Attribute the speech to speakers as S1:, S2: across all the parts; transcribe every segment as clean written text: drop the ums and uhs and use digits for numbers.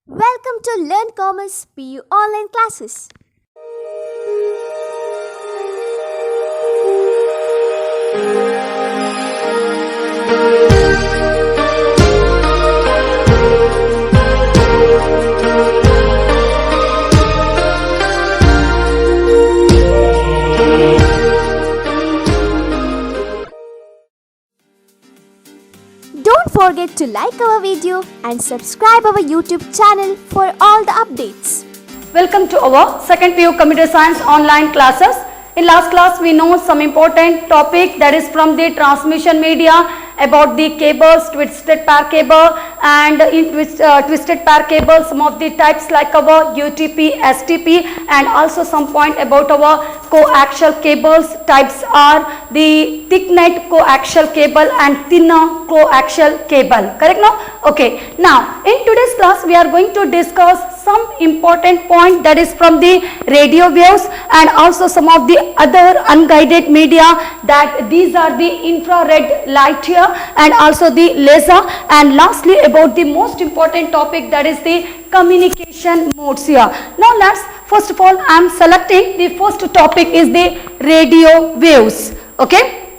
S1: Welcome to Learn Commerce PU online classes. Don't forget to like our video and subscribe our YouTube channel for all the updates.
S2: Welcome to our second PU Computer Science online classes. In last class we know some important topic, that is from the transmission media, about the cables, twisted pair cable, and in twisted pair cable some of the types like our UTP, STP, and also some point about our coaxial cables. Types are the thick net coaxial cable and thinner coaxial cable. Correct now? Okay. Now in today's class we are going to discuss some important point, that is from the radio waves and also some of the other unguided media, that these are the infrared light here and also the laser, and lastly about the most important topic, that is the communication modes here. Now let's first of all I am selecting the first topic is the radio waves. Okay,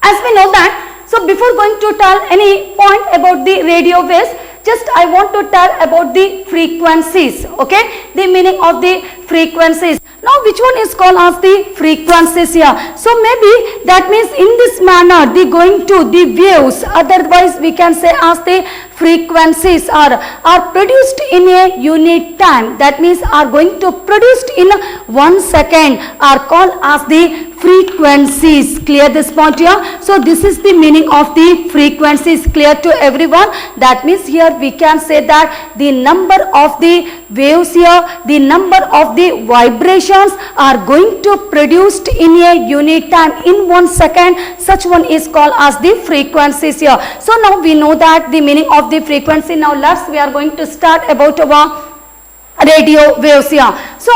S2: as we know that, so before going to tell any point about the radio waves, just I want to tell about the frequencies. Okay, the meaning of the frequencies. Now which one is called as the frequencies here? So maybe that means in this manner the going to the waves, otherwise we can say as the frequencies are produced in a unit time, that means are going to produced in 1 second, are called as the frequencies. Clear this point here? So this is the meaning of the frequencies. Clear to everyone? That means here we can say that the number of the waves here, the number of the vibrations are going to produced in a unit time in 1 second. Such one is called as the frequencies here. So now we know that the meaning of the frequency. Now we are going to start about our radio waves here. So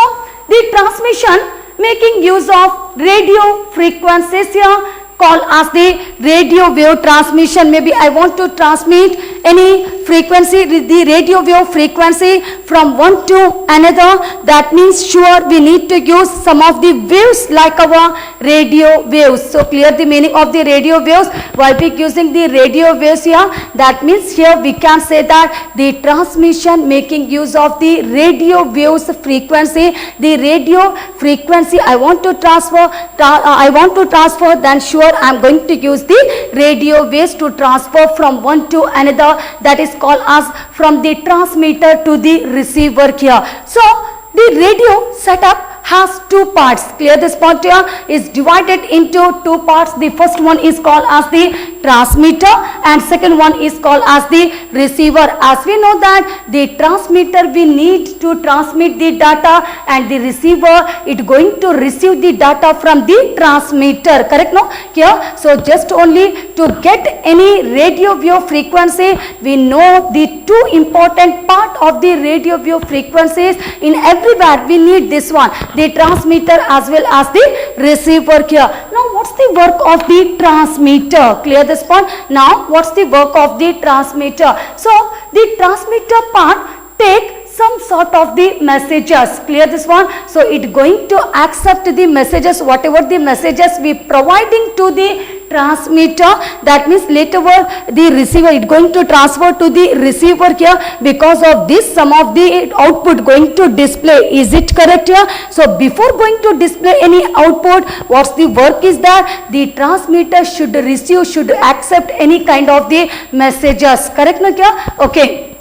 S2: the transmission making use of radio frequencies here called as the radio wave transmission. Maybe I want to transmit any frequency, the radio wave frequency from one to another. That means sure we need to use some of the waves like our radio waves. So clear the meaning of the radio waves. While we using the radio waves here, that means here we can say that the transmission making use of the radio waves frequency, the radio frequency I want to transfer, then sure I am going to use the radio waves to transfer from one to another, that is called as from the transmitter to the receiver here. So the radio setup has two parts. Clear this point here? Is divided into two parts. The first one is called as the transmitter and second one is called as the receiver. As we know that the transmitter we need to transmit the data and the receiver it going to receive the data from the transmitter. Correct no? Here, so just only to get any radio wave frequency, we know the two important part of the radio wave frequencies. In everywhere we need this one, the transmitter as well as the receiver here. Now what's the work of the transmitter? Clear this point? Now what's the work of the transmitter? So the transmitter part take some sort of the messages. Clear this one? So it going to accept the messages, whatever the messages we providing to the transmitter, that means later the receiver it going to transfer to the receiver here. Because of this some of the output going to display. Is it correct here? So before going to display any output, what's the work is that the transmitter should receive, should accept any kind of the messages. Correct no here? Okay.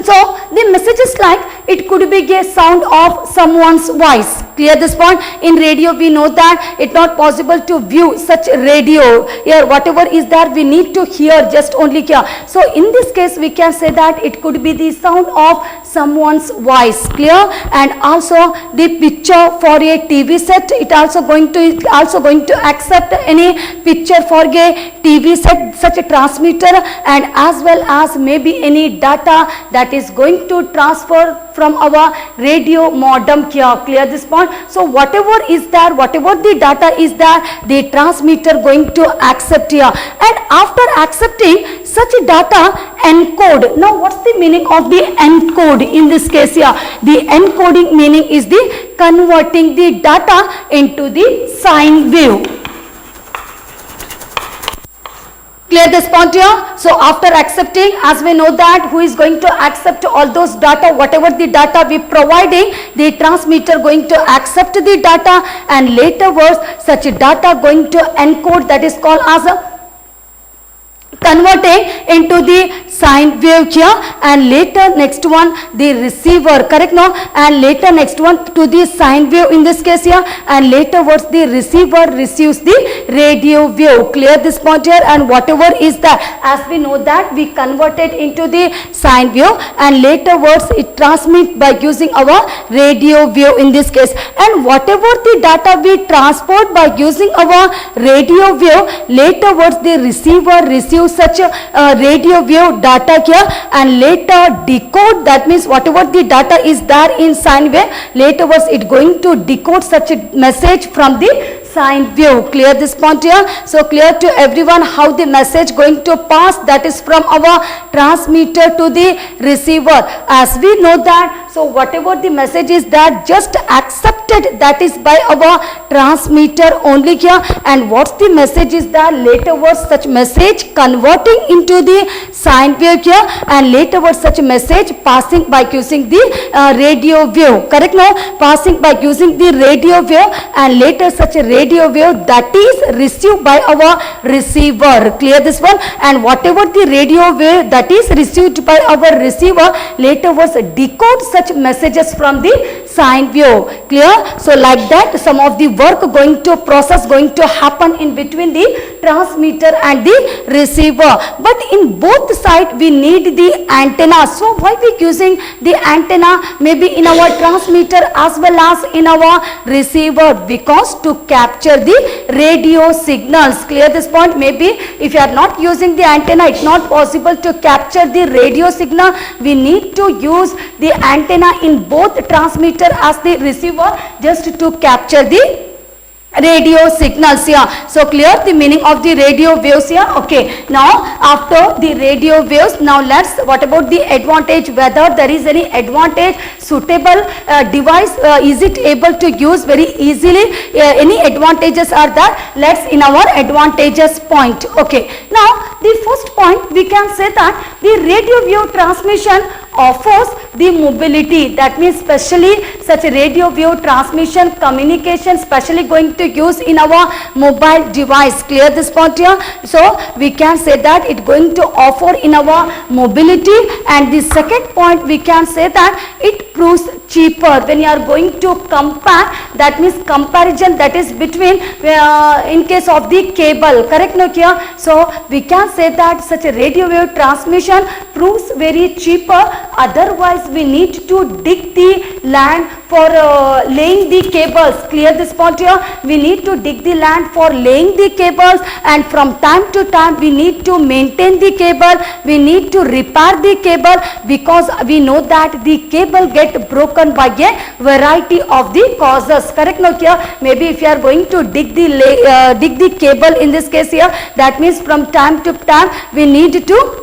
S2: So the messages like it could be a sound of someone's voice. Clear this point? In radio we know that it's not possible to view such radio. Here whatever is there we need to hear just only here. So in this case we can say that it could be the sound of someone's voice. Clear? And also the picture for a TV set, it also going to accept any picture for a TV set, such a transmitter, and as well as maybe any data that is going to transfer from our radio modem here. Clear this point? So whatever is there, whatever the data is there, the transmitter going to accept here, and after accepting such data, encode. Now what's the meaning of the encode in this case here? The encoding meaning is the converting the data into the sine wave. Clear this point here? So after accepting, as we know that who is going to accept all those data, whatever the data we providing, the transmitter going to accept the data, and later was such data going to encode, that is called as a converting into the sine wave here, and later next one the receiver, correct now, and later next one to the sine wave in this case here, and later what the receiver receives the radio wave. Clear this point here? And whatever is that, as we know that we converted into the sine wave, and later words it transmit by using our radio wave in this case, and whatever the data we transport by using our radio wave, later words the receiver receives such a radio wave data here, and later decode, that means whatever the data is there in sine wave, later was it going to decode such a message from the sine wave. Clear this point here? So clear to everyone how the message going to pass, that is from our transmitter to the receiver. As we know that, so whatever the message is that just accepted, that is by our transmitter only here, and what's the message is that later was such message converting into the sine wave here, and later was such message passing by using the radio wave, correct now, passing by using the radio wave, and later such a radio wave that is received by our receiver. Clear this one? And whatever the radio wave that is received by our receiver, later was decode such messages from the sine wave. Clear? So like that some of the work going to process going to happen in between the transmitter and the receiver, but in both side we need the antenna. So why we using the antenna maybe in our transmitter as well as in our receiver? Because to capture the radio signals. Clear this point? Maybe if you are not using the antenna, it's not possible to capture the radio signal. We need to use the antenna in both transmitter as the receiver just to capture the radio signals here. So clear the meaning of the radio waves here? Okay. Now after the radio waves, now let's, what about the advantage, whether there is any advantage, suitable device, is it able to use very easily, any advantages are there? Let's in our advantages point. Okay. Now the first point we can say that the radio wave transmission offers the mobility, that means specially such a radio wave transmission communication specially going to use in our mobile device. Clear this point here? So we can say that it going to offer in our mobility, and the second point we can say that it proves cheaper when you are going to compare, that means comparison that is between in case of the cable, correct no here? So we can say that such a radio wave transmission proves very cheaper, otherwise we need to dig the land for laying the cables. Clear this point here? We need to dig the land for laying the cables, and from time to time we need to maintain the cable, we need to repair the cable, because we know that the cable get broken by a variety of the causes, correct no here? Maybe if you are going to dig the cable in this case here, that means from time to time we need to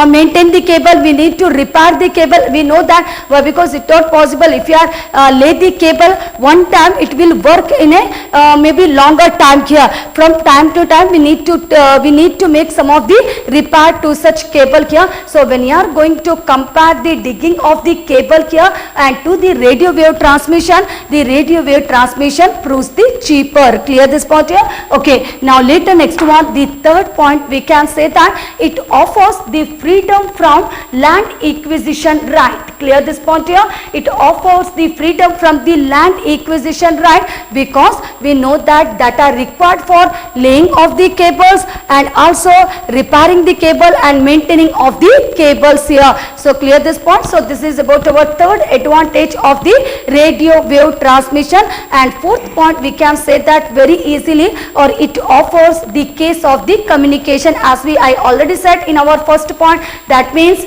S2: maintain the cable, we need to repair the cable. We know that because it's not possible if you are lay the cable one time, it will work in a maybe longer time here. From time to time we need to make some of the repair to such cable here. So when you are going to compare the digging of the cable here and to the radio wave transmission, the radio wave transmission proves the cheaper. Clear this point here? Okay. Now later next one, the third point we can say that it offers the freedom from land acquisition right. Clear this point here? It offers the freedom from the land acquisition right, because we know that are required for laying of the cables and also repairing the cable and maintaining of the cables here. So clear this point? So this is about our third advantage of the radio wave transmission. And fourth point we can say that very easily, or it offers the case of the communication, as I already said in our first point. That means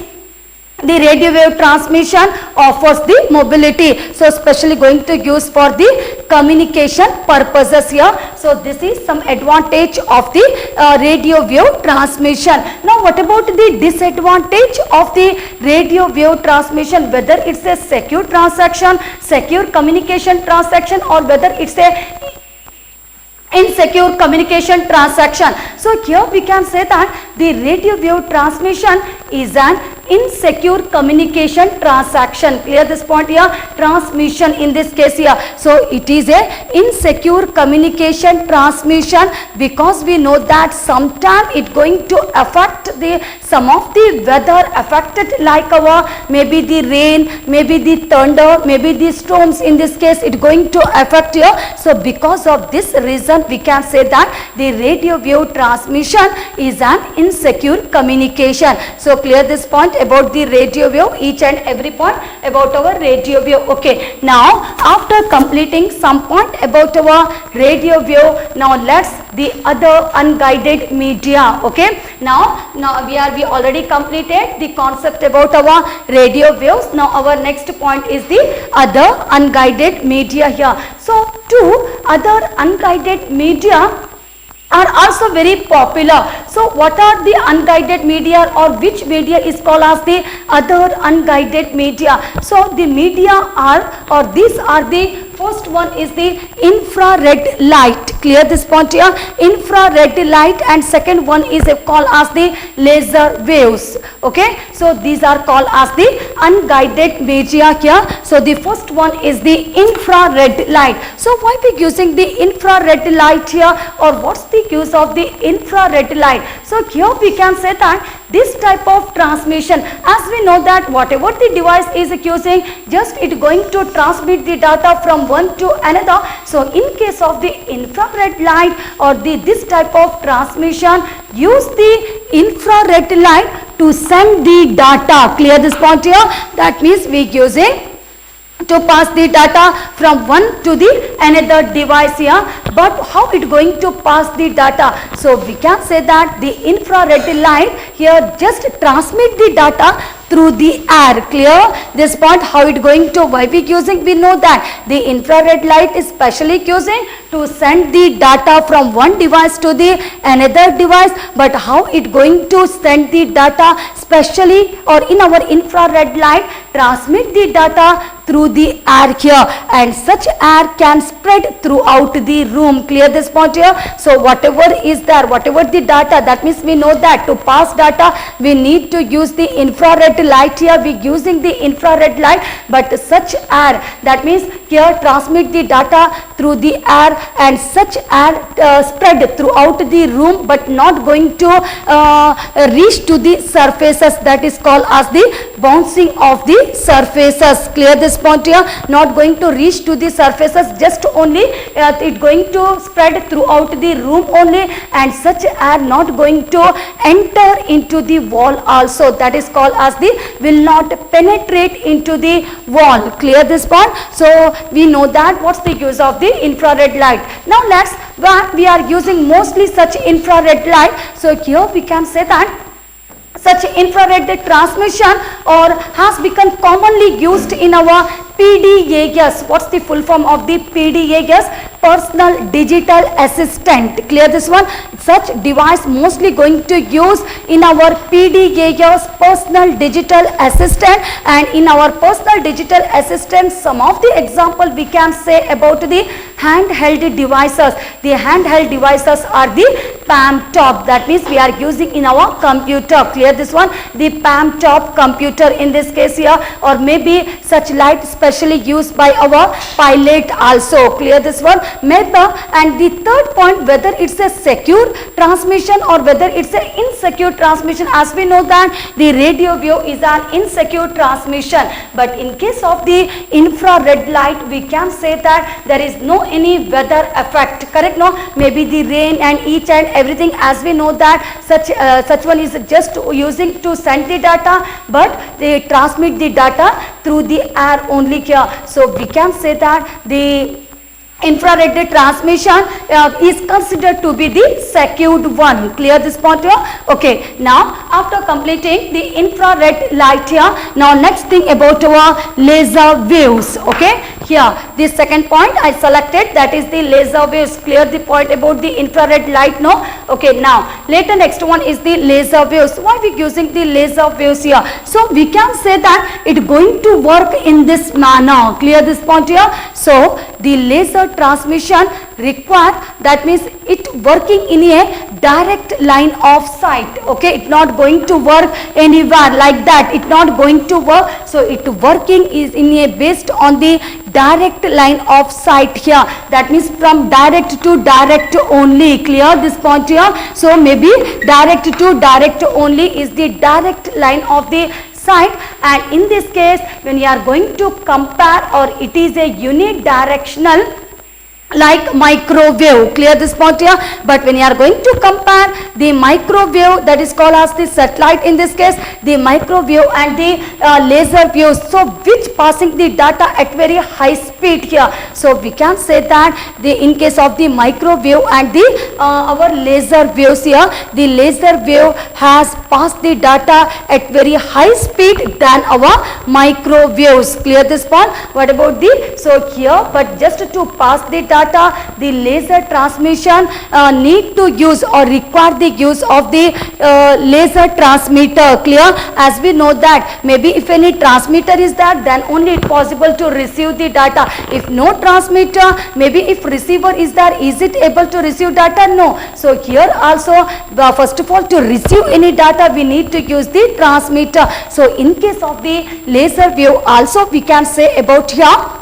S2: the radio wave transmission offers the mobility, so especially going to use for the communication purposes here. So this is some advantage of the radio wave transmission. Now what about the disadvantage of the radio wave transmission, whether it's a secure transaction, secure communication transaction, or whether it's a insecure communication transaction. So here we can say that the radio wave transmission is an insecure communication transaction. Clear this point here? Transmission in this case here. So it is a insecure communication transmission because we know that sometime it going to affect the some of the weather affected, like our maybe the rain, maybe the thunder, maybe the storms. In this case it going to affect here. So because of this reason we can say that the radio wave transmission is an insecure communication. So clear this point about the radio wave, each and every point about our radio wave. Okay, now after completing some point about our radio wave, now let's the other unguided media. Okay, now we already completed the concept about our radio waves. Now our next point is the other unguided media here. So two other unguided media are also very popular. So what are the unguided media, or which media is called as the other unguided media? So the media are, or these are the, first one is the infrared light. Clear this point here? Infrared light, and second one is called as the laser waves. Okay, so these are called as the unguided media here. So the first one is the infrared light. So why we using the infrared light here, or what's the use of the infrared light? So here we can say that this type of transmission, as we know that whatever the device is using, just it going to transmit the data from one to another. So in case of the infrared light or this type of transmission, use the infrared light to send the data. Clear this point here? That means we using to pass the data from one to the another device here. But how it going to pass the data? So we can say that the infrared light here just transmit the data through the air. Clear this point? How it going to, why we using? We know that the infrared light is specially using to send the data from one device to the another device. But how it going to send the data specially, or in our infrared light transmit the data through the air here, and such air can spread throughout the room. Clear this point here? So whatever is there, whatever the data, that means we know that to pass data we need to use the infrared light here. We using the infrared light, but such air, that means here transmit the data through the air, and such air spread throughout the room but not going to reach to the surfaces. That is called as the bouncing of the surfaces. Clear this point here? Not going to reach to the surfaces, just only it going to spread throughout the room only, and such air not going to enter into the wall also. That is called as the will not penetrate into the wall. Clear this point? So we know that what's the use of the infrared light. Now let's, we are using mostly such infrared light. So here we can say that such infrared transmission or has become commonly used in our PDAS. What's the full form of the PDAS? Personal Digital Assistant. Clear this one? Such device mostly going to use in our PDAS, Personal Digital Assistant. And in our Personal Digital Assistant, some of the example we can say about the handheld devices. The handheld devices are the PAM top. That means we are using in our computer. Clear this one? The PAM top computer in this case here, or maybe such light specially used by our pilot also. Clear this one? Maybe. And the third point, whether it's a secure transmission or whether it's an insecure transmission. As we know that the radio wave is an insecure transmission, but in case of the infrared light we can say that there is no any weather effect. Correct? No, maybe the rain and each and everything, as we know that such one is just using to send the data, but they transmit the data through the air only here. So we can say that the infrared transmission is considered to be the secured one. Clear this point here? Okay, now after completing the infrared light here, now next thing about our laser waves. Okay, here the second point I selected, that is the laser waves. Clear the point about the infrared light, no? Okay, now later next one is the laser waves. Why we using the laser waves here? So we can say that it going to work in this manner. Clear this point here? So the laser transmission require, that means it working in a direct line of sight. Okay, it not going to work anywhere like that, it not going to work. So it working is in a based on the direct line of sight here, that means from direct to direct only. Clear this point here? So maybe direct to direct only is the direct line of the sight, and in this case when you are going to compare, or it is a unidirectional like microwave. Clear this point here? But when you are going to compare the microwave, that is called as the satellite in this case, the microwave and the laser waves, so which passing the data at very high speed here. So we can say that the in case of the microwave and the our laser waves here, the laser wave has passed the data at very high speed than our microwaves. Clear this point? What about the, so here, but just to pass the data, the laser transmission need to use or require the use of the laser transmitter. Clear? As we know that maybe if any transmitter is there, then only it possible to receive the data. If no transmitter, maybe if receiver is there, is it able to receive data? No. So here also first of all, to receive any data we need to use the transmitter. So in case of the laser wave also we can say about here,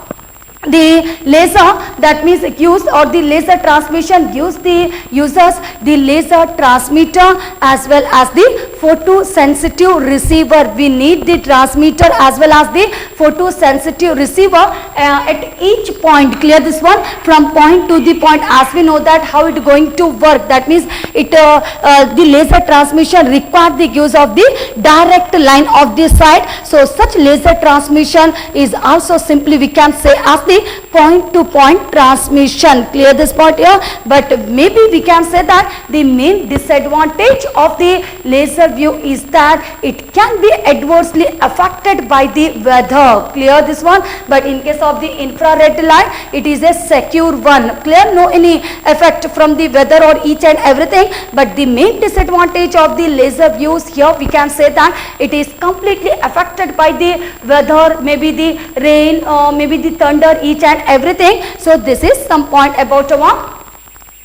S2: the laser, that means use, or the laser transmission uses the laser transmitter as well as the photosensitive receiver. We need the transmitter as well as the photosensitive receiver at each point. Clear this one? From point to the point, as we know that how it going to work, that means it the laser transmission require the use of the direct line of the sight. So such laser transmission is also simply we can say as the point to point transmission. Clear this point here? But maybe we can say that the main disadvantage of the laser view is that it can be adversely affected by the weather. Clear this one? But in case of the infrared light, it is a secure one. Clear? No any effect from the weather or each and everything. But the main disadvantage of the laser views here, we can say that it is completely affected by the weather, maybe the rain, maybe the thunder, each and everything. So this is some point about our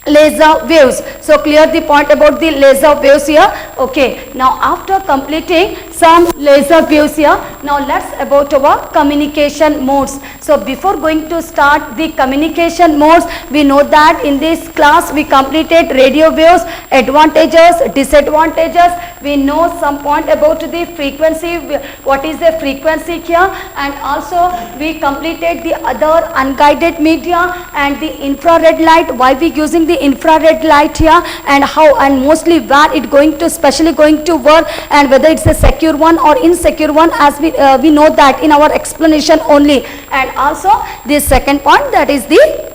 S2: laser waves. So clear the point about the laser waves here. Okay, now after completing some laser waves here, now let's about our communication modes. So before going to start the communication modes, we know that in this class we completed radio waves, advantages, disadvantages. We know some point about the frequency, what is the frequency here, and also we completed the other unguided media and the infrared light, why we using the infrared light here, and how and mostly where it going to specially going to work, and whether it's a secure one or insecure one, as we know that in our explanation only. And also the second point, that is the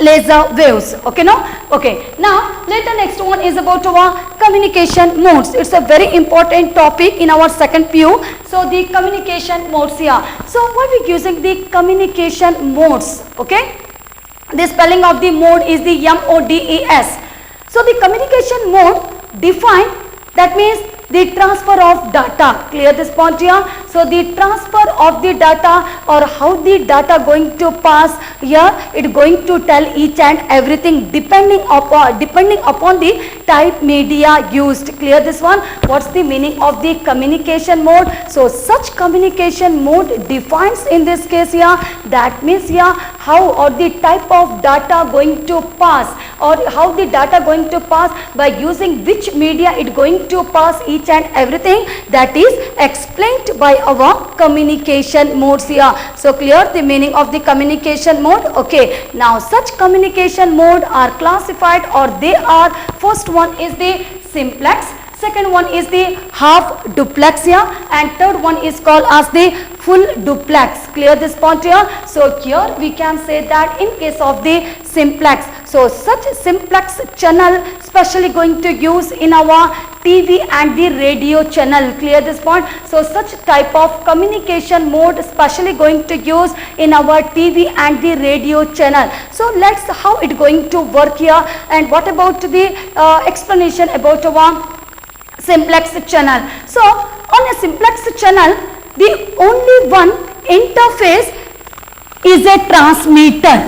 S2: laser waves. Okay, no? Okay, now later next one is about our communication modes. It's a very important topic in our second PU. So the communication modes here. So why we using the communication modes? Okay, the spelling of the mode is the MODES. So the communication mode define, that means the transfer of data. Clear this point here? So the transfer of the data, or how the data going to pass here, it going to tell each and everything depending upon the type media used. Clear this one? What's the meaning of the communication mode? So such communication mode defines in this case here, that means here how or the type of data going to pass, or how the data going to pass, by using which media it going to pass each and everything, that is explained by our communication modes here. So clear the meaning of the communication mode? Okay, now such communication mode are classified, or they are, first one is the simplex. second one is the half duplex here, and third one is called as the full duplex. Clear this point here? So here we can say that in case of the simplex, so such simplex channel specially going to use in our TV and the radio channel. Clear this point? So such type of communication mode especially going to use in our TV and the radio channel. So let's how it going to work here, and what about the explanation about our simplex channel. So on a simplex channel, the only one interface is a transmitter.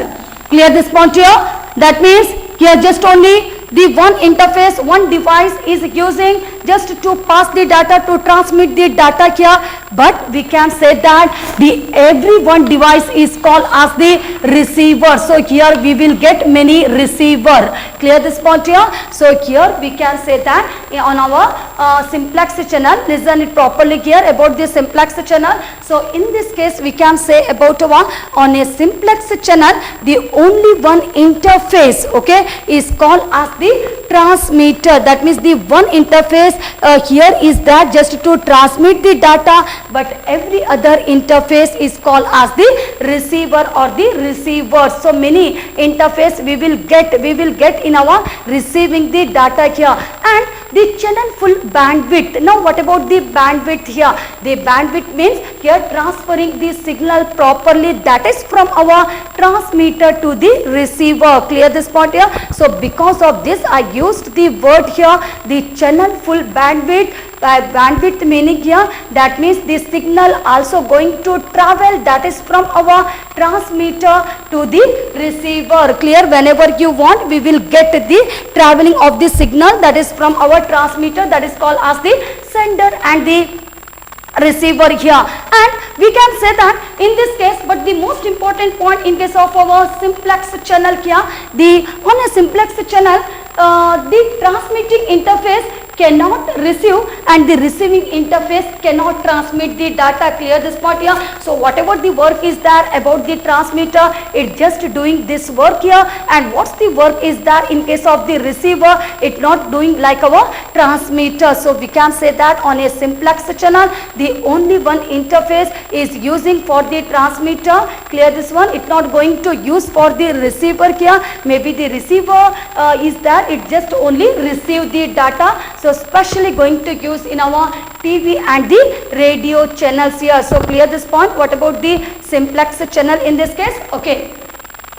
S2: Clear this point here? That means here just only the one interface, one device is using just to pass the data, to transmit the data here, but we can say that the every one device is called as the receiver. So here we will get many receiver. Clear this point here? So here we can say that on our simplex channel, listen it properly here about the simplex channel. So in this case we can say about on a simplex channel, the only one interface, okay, is called as the transmitter. That means the one interface here is that just to transmit the data, but every other interface is called as the receiver or the receiver. So many interface we will get in our receiving the data here. And the channel full bandwidth. Now what about the bandwidth here? The bandwidth means here transferring the signal properly, that is from our transmitter to the receiver. Clear this point here? So because of this I used the word here, the channel full bandwidth. Bandwidth meaning here, that means the signal also going to travel, that is from our transmitter to the receiver. Clear? Whenever you want, we will get the traveling of the signal, that is from our transmitter, that is called as the sender and the receiver here. And we can say that in this case, but the most important point in case of our simplex channel here, on a simplex channel, the transmitting interface cannot receive and the receiving interface cannot transmit the data. Clear this part here? So whatever the work is there about the transmitter, it just doing this work here, and what's the work is there in case of the receiver, it not doing like our transmitter. So we can say that on a simplex channel, the only one interface is using for the transmitter. Clear this one? It not going to use for the receiver here. Maybe the receiver is there, it just only receive the data. So specially going to use in our TV and the radio channels here. So clear this point. What about the simplex channel in this case? Okay,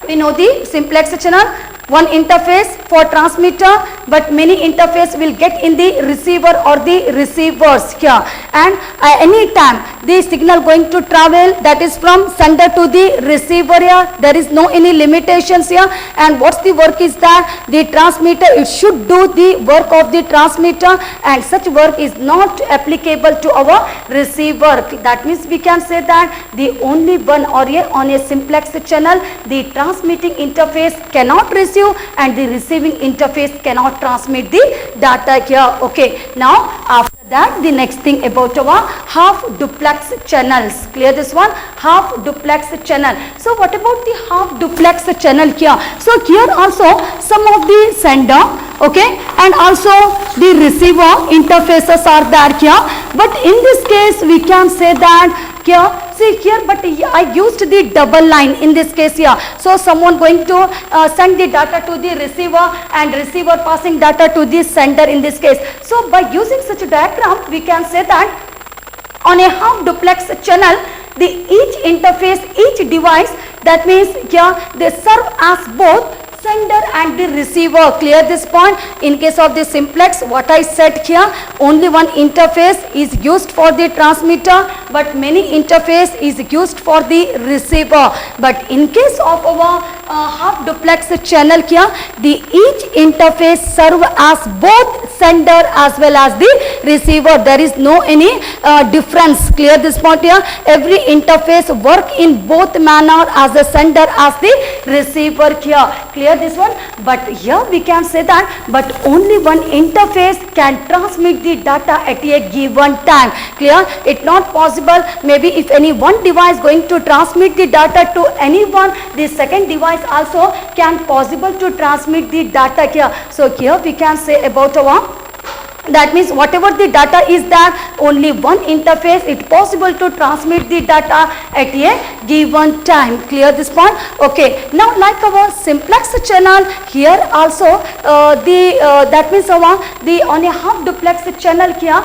S2: we know the simplex channel, one interface for transmitter, but many interface will get in the receiver or the receivers here. And any time the signal going to travel, that is from sender to the receiver here, there is no any limitations here. And what's the work is that the transmitter, it should do the work of the transmitter, and such work is not applicable to our receiver. That means we can say that the only one or on a simplex channel, the transmitting interface cannot receive and the receiving interface cannot transmit the data here. Okay, now after that the next thing about our half duplex channels. Clear this one? Half duplex channel. So what about the half duplex channel here? So here also some of the sender, okay, and also the receiver interfaces are there here, but in this case we can say that here, see here, but I used the double line in this case here. So someone going to send the data to the receiver and receiver passing data to the sender in this case. So by using such a diagram, we can say that on a half duplex channel, the each interface, each device, that means here they serve as both sender and the receiver. Clear this point? In case of the simplex, what I said here, only one interface is used for the transmitter, but many interface is used for the receiver. But in case of our half duplex channel here, the each interface serve as both sender as well as the receiver. There is no any difference. Clear this point here? Every interface work in both manner as the sender as the receiver here. Clear this one? But here we can say that but only one interface can transmit the data at a given time. Clear? It not possible. Maybe if any one device going to transmit the data to anyone, the second device also can possible to transmit the data here. So here we can say about our That means whatever the data is there, only one interface it possible to transmit the data at a given time. Clear this point? Okay. Now like our simplex channel, here also that means the on a half duplex channel here,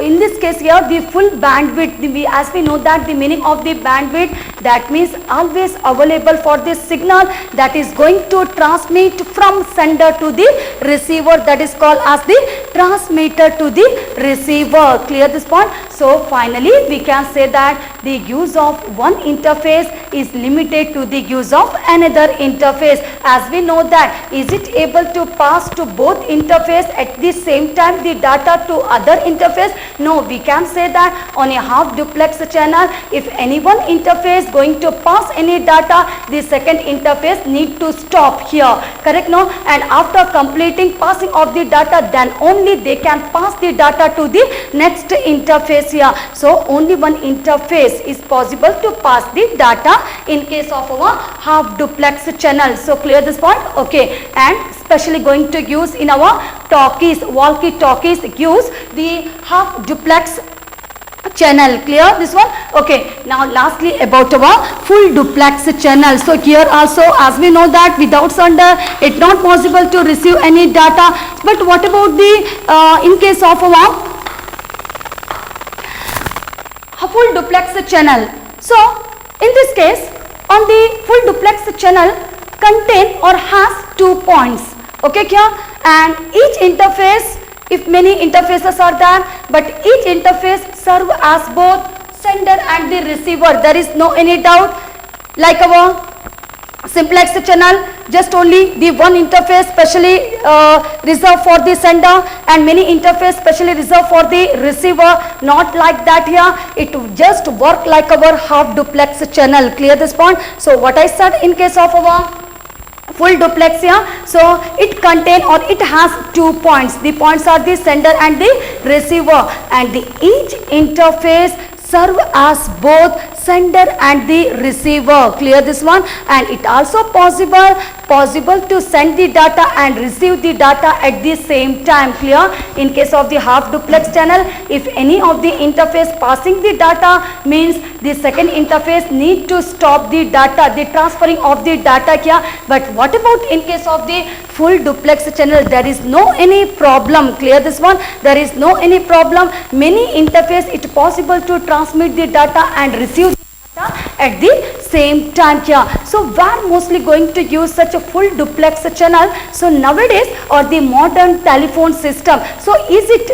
S2: in this case here the full bandwidth, as we know that the meaning of the bandwidth, that means always available for this signal that is going to transmit from sender to the receiver, that is called as the transmitter to the receiver. Clear this point? So finally we can say that the use of one interface is limited to the use of another interface. As we know that, is it able to pass to both interface at the same time the data to other interface? No, we can say that on a half duplex channel, if any one interface going to pass any data, the second interface need to stop here. Correct? No? And after completing passing of the data, then only they can pass the data to the next interface here. So only one interface is possible to pass the data in case of our half duplex channel. So clear this point? Okay. And especially going to use in our talkies, walkie talkies, use the half duplex channel. Clear this one? Okay. Now lastly about our full duplex channel. So here also, as we know that without sender it not possible to receive any data. But what about the in case of our full duplex channel? So in this case, on the full duplex channel contain or has 2 points. Okay, here, and each interface, if many interfaces are there, but each interface serve as both sender and the receiver. There is no any doubt. Like our simplex channel, just only the one interface specially reserved for the sender, and many interface specially reserved for the receiver. Not like that here. It just work like our half duplex channel. Clear this point? So what I said in case of our full duplex here, so it contain or it has 2 points. The points are the sender and the receiver, and each interface serve as both sender and the receiver. Clear this one? And it also possible to send the data and receive the data at the same time. Clear? In case of the half duplex channel, if any of the interface passing the data, means the second interface need to stop the data, the transferring of the data here. But what about in case of the full duplex channel? There is no any problem. Clear this one? There is no any problem. Many interface it possible to transmit the data and receive the data at the same time here. So we are mostly going to use such a full duplex channel. So nowadays, or the modern telephone system, so is it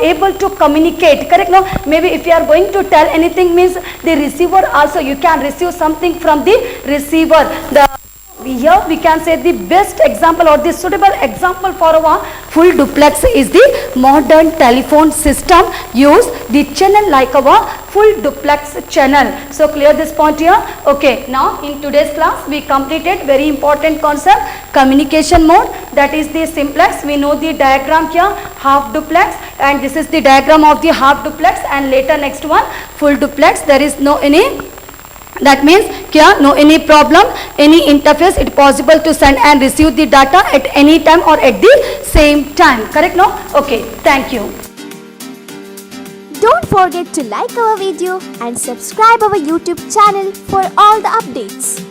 S2: able to communicate? Correct? No? Maybe if you are going to tell anything, means the receiver also, you can receive something from the receiver. Here we can say the best example or the suitable example for our full duplex is the modern telephone system. Use the channel like our full duplex channel. So clear this point here? Okay. Now in today's class we completed very important concept, communication mode, that is the simplex. We know the diagram here, half duplex, and this is the diagram of the half duplex, and later next one full duplex. There is no any, that means here no any problem, any interface it possible to send and receive the data at any time or at the same time. Correct? No? Okay. Thank you.
S1: Don't forget to like our video and subscribe our YouTube channel for all the updates.